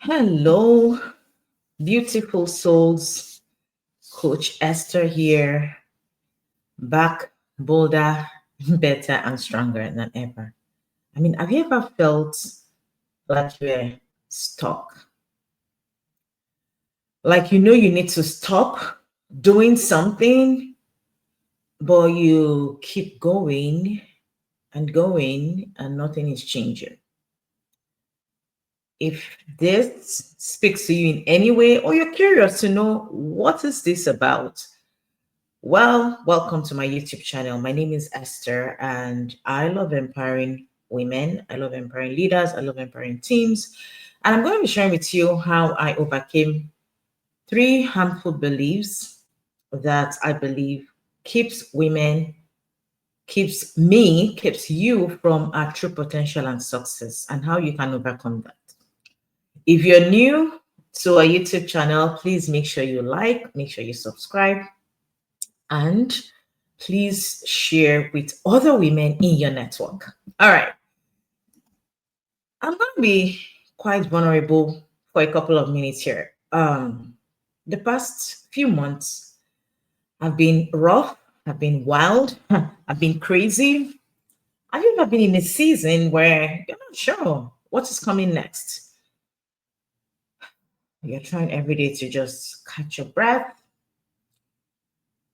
Hello, beautiful souls. Coach Esther here, back bolder, better, and stronger than ever. Have you ever felt like you're stuck? Like you need to stop doing something, but you keep going, and nothing is changing. If this speaks to you in any way, or you're curious to know what is this about, well, welcome to my YouTube channel. My name is Esther, and I love empowering women. I love empowering leaders. I love empowering teams. And I'm going to be sharing with you how I overcame three harmful beliefs that I believe keeps women, keeps you from our true potential and success, and how you can overcome that. If you're new to our YouTube channel, please make sure you like, make sure you subscribe, and please share with other women in your network. All right. I'm going to be quite vulnerable for a couple of minutes here. The past few months have been rough, have been wild, have been crazy. Have you ever been in a season where you're not sure what is coming next? You're trying every day to just catch your breath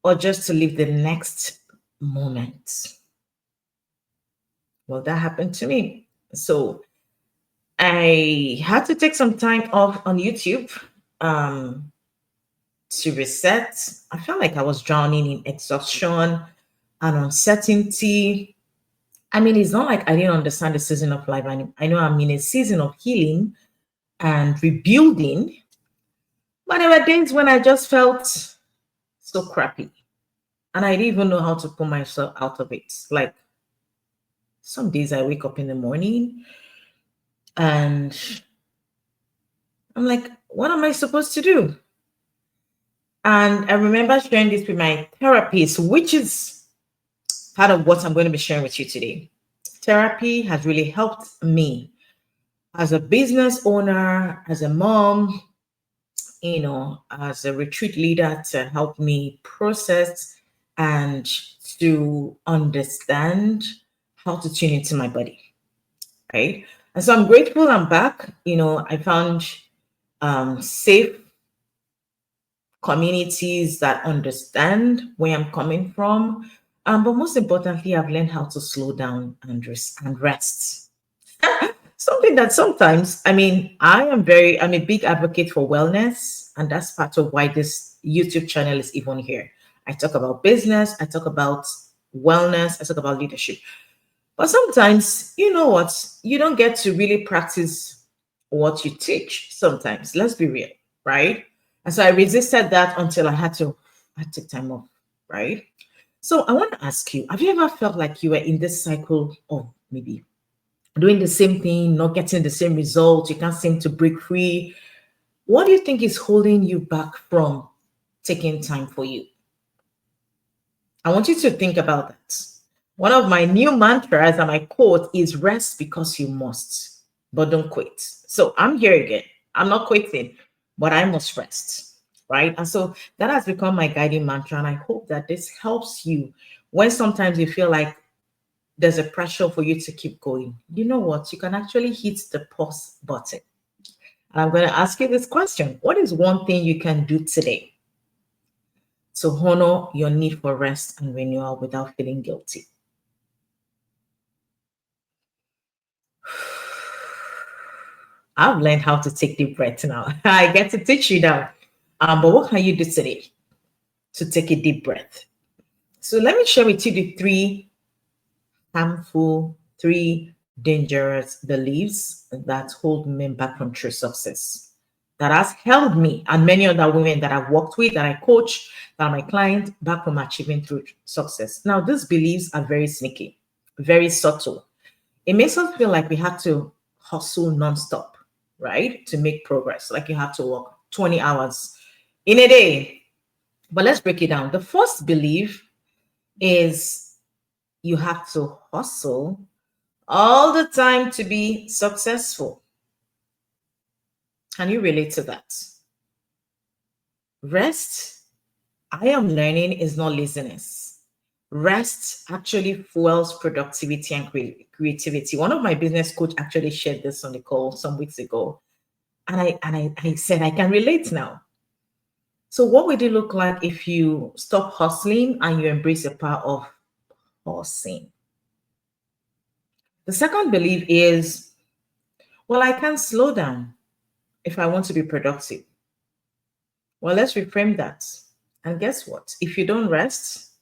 or just to live the next moment. Well, that happened to me. So I had to take some time off on YouTube um, to reset. I felt like I was drowning in exhaustion and uncertainty. It's not like I didn't understand the season of life. I know I'm in a season of healing and rebuilding, but there were days when I just felt so crappy and I didn't even know how to pull myself out of it. Like some days I wake up in the morning and I'm like, what am I supposed to do? And I remember sharing this with my therapist, which is part of what I'm going to be sharing with you today. Therapy has really helped me as a business owner, as a mom, as a retreat leader to help me process and to understand how to tune into my body. Right. And so I'm grateful I'm back. I found safe communities that understand where I'm coming from. But most importantly, I've learned how to slow down and rest. Something that sometimes, I'm a big advocate for wellness, and that's part of why this YouTube channel is even here. I talk about business, I talk about wellness, I talk about leadership. But sometimes, you know what, you don't get to really practice what you teach sometimes. Let's be real, right? And so I resisted that until I took time off, right? So I want to ask you, have you ever felt like you were in this cycle of maybe doing the same thing, not getting the same result, you can't seem to break free? What do you think is holding you back from taking time for you? I want you to think about that. One of my new mantras and my quote is rest because you must, but don't quit. So I'm here again. I'm not quitting, but I must rest. Right. And so that has become my guiding mantra. And I hope that this helps you when sometimes you feel like there's a pressure for you to keep going. You know what? You can actually hit the pause button. And I'm going to ask you this question. What is one thing you can do today to honor your need for rest and renewal without feeling guilty? I've learned how to take deep breaths now. I get to teach you now. But what can you do today to take a deep breath? So let me share with you the three harmful, three dangerous beliefs that hold men back from true success. That has held me and many other women that I've worked with, that I coach, that are my clients, back from achieving true success. Now, these beliefs are very sneaky, very subtle. It makes us feel like we have to hustle nonstop, right? To make progress, like you have to work 20 hours in a day. But let's break it down. The first belief is you have to hustle all the time to be successful. Can you relate to that? Rest, I am learning, is not laziness. Rest actually fuels productivity and creativity. One of my business coach actually shared this on the call some weeks ago. And I said, I can relate now. So what would it look like if you stop hustling and you embrace the power of pausing? The second belief is, well, I can't slow down if I want to be productive. Well, let's reframe that. And guess what? If you don't rest,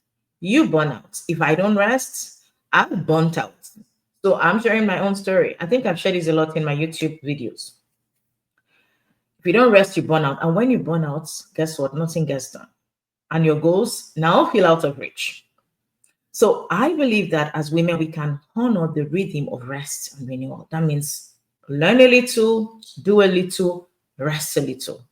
you burn out. If I don't rest, I'm burnt out. So I'm sharing my own story. I think I've shared this a lot in my YouTube videos. If you don't rest, you burn out. And when you burn out, guess what? Nothing gets done. And your goals now feel out of reach. So I believe that as women, we can honor the rhythm of rest and renewal. That means learn a little, do a little, rest a little.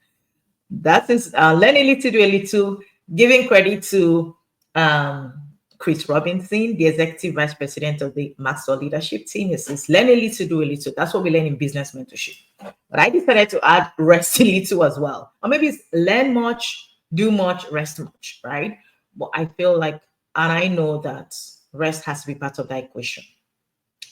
That is learn a little, do a little, giving credit to um, Chris Robinson, the executive vice president of the Maxwell leadership team. He says, learn a little, do a little. That's what we learn in business mentorship. But I decided to add rest a little as well. Or maybe it's learn much, do much, rest much, right? But I feel like, and I know that rest has to be part of that equation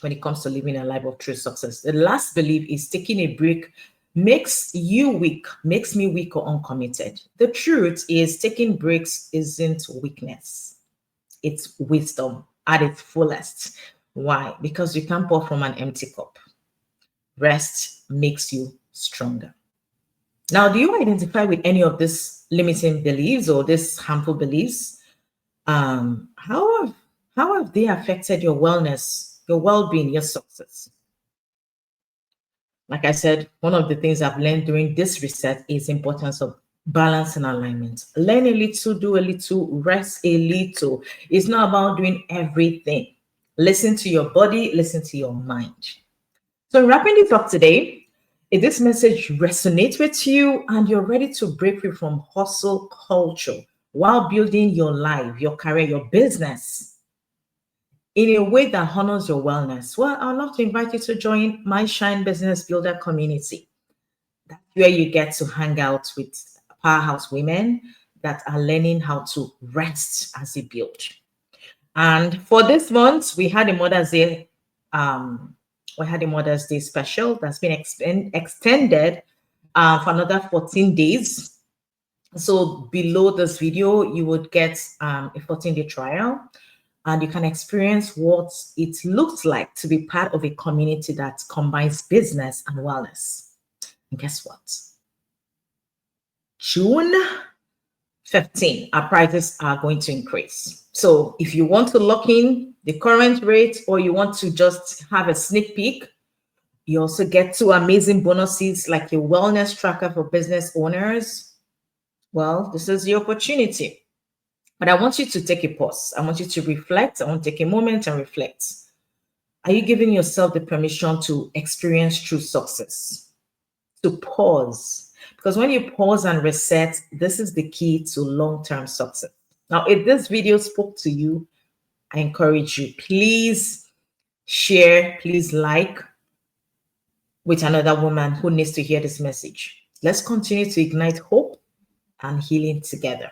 when it comes to living a life of true success. The last belief is taking a break makes you weak, makes me weak or uncommitted. The truth is taking breaks isn't weakness. It's wisdom at its fullest. Why? Because you can't pour from an empty cup. Rest makes you stronger. Now, do you identify with any of these limiting beliefs or these harmful beliefs? How have they affected your wellness, your well-being, your success? Like I said, one of the things I've learned during this research is importance of balance and alignment. Learn a little, do a little, rest a little. It's not about doing everything. Listen to your body, listen to your mind. So wrapping this up today, if this message resonates with you and you're ready to break free from hustle culture while building your life, your career, your business in a way that honors your wellness, well, I'd love to invite you to join my Shine Business Builder community. That's where you get to hang out with powerhouse women that are learning how to rest as they build. And for this month, we had a Mother's Day. We had a Mother's Day special that's been extended for another 14 days. So below this video, you would get a 14-day trial, and you can experience what it looks like to be part of a community that combines business and wellness. And guess what? June 15, our prices are going to increase. So if you want to lock in the current rate or you want to just have a sneak peek, you also get two amazing bonuses like a wellness tracker for business owners. Well, this is the opportunity. But I want you to take a pause. I want you to reflect. I want to take a moment and reflect. Are you giving yourself the permission to experience true success? To pause. Because when you pause and reset, this is the key to long-term success. Now, if this video spoke to you, I encourage you, please share, please like with another woman who needs to hear this message. Let's continue to ignite hope and healing together.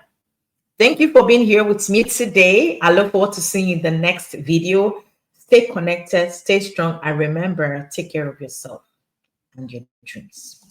Thank you for being here with me today. I look forward to seeing you in the next video. Stay connected, stay strong, and remember, take care of yourself and your dreams.